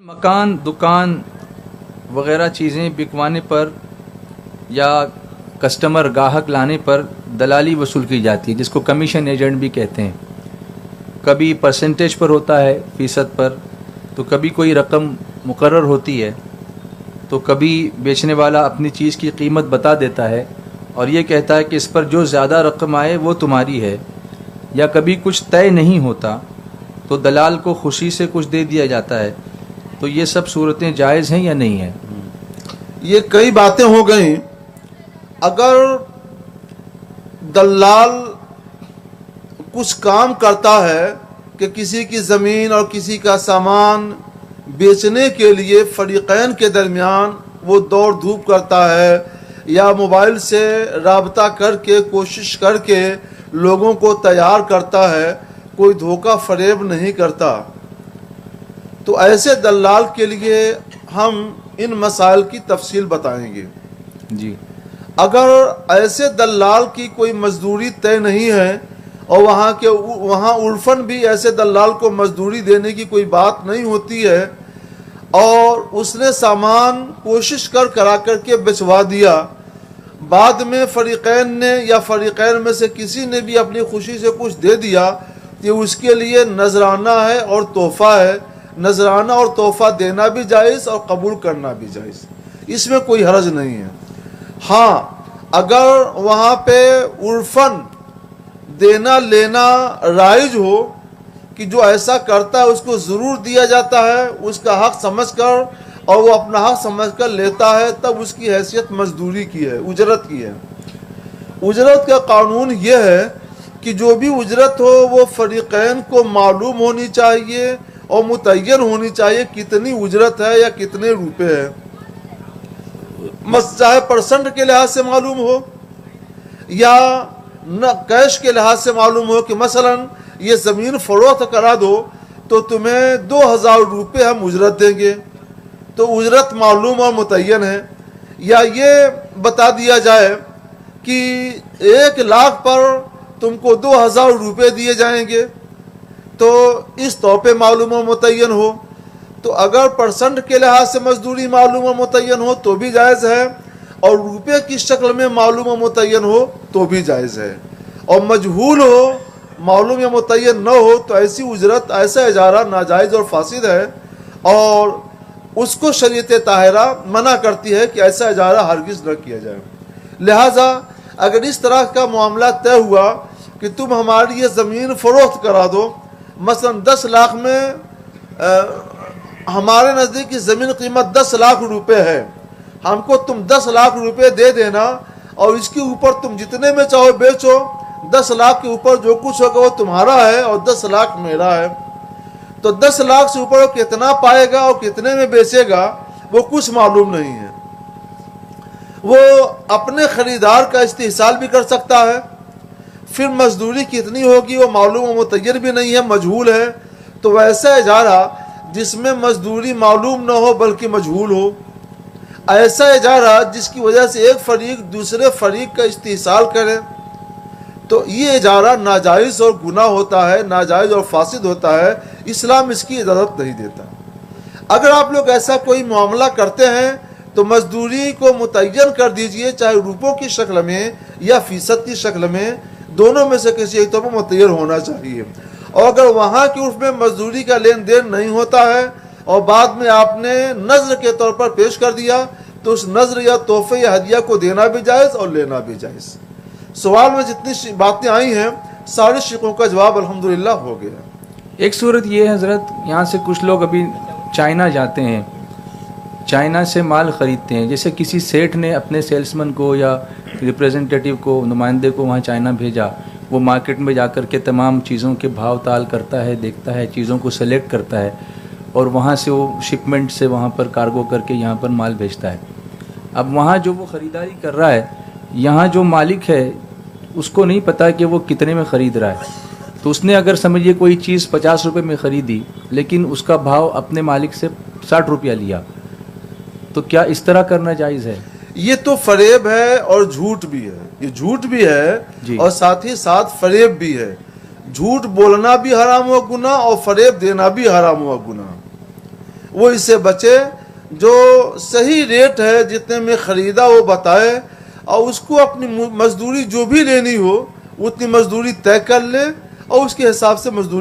मकान, दुकान वगैरह चीज़ें बिकवाने पर या कस्टमर गाहक लाने पर दलाली वसूल की जाती है, जिसको कमीशन एजेंट भी कहते हैं। कभी परसेंटेज पर होता है, फ़ीसद पर, तो कभी कोई रकम मुकर्रर होती है, तो कभी बेचने वाला अपनी चीज़ की कीमत बता देता है और ये कहता है कि इस पर जो ज़्यादा रकम आए वो तुम्हारी है। या कभी कुछ तय नहीं होता तो दलाल को खुशी से कुछ दे दिया जाता है। तो ये सब सूरतें जायज़ हैं या नहीं है? ये कई बातें हो गई। अगर दलाल कुछ काम करता है कि किसी की ज़मीन और किसी का सामान बेचने के लिए फरीक़ैन के दरमियान वो दौड़ धूप करता है या मोबाइल से राबता करके कोशिश करके लोगों को तैयार करता है, कोई धोखा फरेब नहीं करता, तो ऐसे दलाल के लिए हम इन मसाइल की तफसील बताएंगे। जी। अगर ऐसे दलाल की कोई मजदूरी तय नहीं है और वहाँ उर्फन भी ऐसे दलाल को मजदूरी देने की कोई बात नहीं होती है और उसने सामान कोशिश करा करके बेचवा दिया, बाद में फरीक़ैन ने या फरीक़ैन में से किसी ने भी अपनी खुशी से कुछ दे दिया, ये उसके लिए नजराना है और तोहफ़ा है। नजराना और तोहफ़ा देना भी जायज़ और कबूल करना भी जायज़, इसमें कोई हर्ज नहीं है। हाँ, अगर वहाँ पे उर्फन देना लेना राइज हो कि जो ऐसा करता है उसको ज़रूर दिया जाता है, उसका हक समझकर, और वो अपना हक समझकर लेता है, तब उसकी हैसियत मजदूरी की है, उजरत की है। उजरत का कानून ये है कि जो भी उजरत हो वो फरीक़ैन को मालूम होनी चाहिए और मुतय्यन होनी चाहिए कितनी उजरत है या कितने रुपए है। चाहे परसेंट के लिहाज से मालूम हो या न कैश के लिहाज से मालूम हो कि मसलन ये ज़मीन फ़रोख्त करा दो तो तुम्हें 2000 रुपये हम उजरत देंगे, तो उजरत मालूम और मुतय्यन है। या ये बता दिया जाए कि 1 लाख पर तुमको 2000 रुपये दिए जाएंगे, तो इस तौर पे मालूम और मुतय्यन हो। तो अगर परसेंट के लिहाज से मजदूरी मालूम और मुतय्यन हो तो भी जायज़ है, और रुपये की शक्ल में मालूम और मुतय्यन हो तो भी जायज़ है। और मजहूल हो, मालूम या मुतय्यन न हो, तो ऐसी उजरत, ऐसा इजारा नाजायज़ और फासिद है और उसको शरीयत ताहिरा मना करती है कि ऐसा इजारा हरगिज़ न किया जाए। लिहाजा अगर इस तरह का मामला तय हुआ कि तुम हमारी ये ज़मीन फ़रोख्त करा दो, मसलन 10 लाख में हमारे नज़दीक की ज़मीन कीमत 10 लाख रुपए है, हमको तुम 10 लाख रुपए दे देना और इसके ऊपर तुम जितने में चाहो बेचो, 10 लाख के ऊपर जो कुछ होगा वो तुम्हारा है और 10 लाख मेरा है। तो 10 लाख से ऊपर वो कितना पाएगा और कितने में बेचेगा वो कुछ मालूम नहीं है। वो अपने ख़रीदार का इस्तेहसाल भी कर सकता है, फिर मजदूरी कितनी होगी वो मालूम और मुतय्यन भी नहीं है, मजहूल है। तो वैसा इजारा जिसमें मजदूरी मालूम न हो बल्कि मजहूल हो, ऐसा इजारा जिसकी वजह से एक फरीक दूसरे फरीक का इस्तेहसाल करे, तो ये इजारा नाजायज़ और गुनाह होता है, नाजायज़ और फासिद होता है। इस्लाम इसकी इजाज़त नहीं देता। अगर आप लोग ऐसा कोई मामला करते हैं तो मजदूरी को मुतय्यन कर दीजिए, चाहे रुपयों की शक्ल में या फ़ीसद की शक्ल में, दोनों में से किसी एक तौर पर मुतय्यन होना चाहिए। और अगर वहाँ के उर्फ में मजदूरी का लेन देन नहीं होता है और बाद में आपने नज़र के तौर पर पेश कर दिया, तो उस नज़र या तोहफे या हदिया को देना भी जायज़ और लेना भी जायज़। सवाल में जितनी बातें आई हैं सारे शिकों का जवाब अल्हम्दुलिल्लाह हो गया। एक सूरत ये है हज़रत, यहाँ से कुछ लोग अभी चाइना जाते हैं, चाइना से माल ख़रीदते हैं। जैसे किसी सेठ ने अपने सेल्समैन को या रिप्रेजेंटेटिव को, नुमाइंदे को वहाँ चाइना भेजा, वो मार्केट में जाकर के तमाम चीज़ों के भाव ताल करता है, देखता है, चीज़ों को सेलेक्ट करता है और वहाँ से वो शिपमेंट से वहाँ पर कार्गो करके यहाँ पर माल भेजता है। अब वहाँ जो वो ख़रीदारी कर रहा है, यहाँ जो मालिक है उसको नहीं पता कि वो कितने में ख़रीद रहा है। तो उसने अगर समझिए कोई चीज़ 50 रुपये में ख़रीदी लेकिन उसका भाव अपने मालिक से 60 रुपया लिया, तो क्या इस तरह करना जायज़ है? ये तो फरेब है और झूठ भी है। ये झूठ भी है और साथ ही साथ फरेब भी है। झूठ बोलना भी हराम हुआ गुनाह और फरेब देना भी हराम हुआ गुनाह। वो इससे बचे। जो सही रेट है जितने में ख़रीदा वो बताए, और उसको अपनी मजदूरी जो भी लेनी हो उतनी मजदूरी तय कर ले और उसके हिसाब से मजदूरी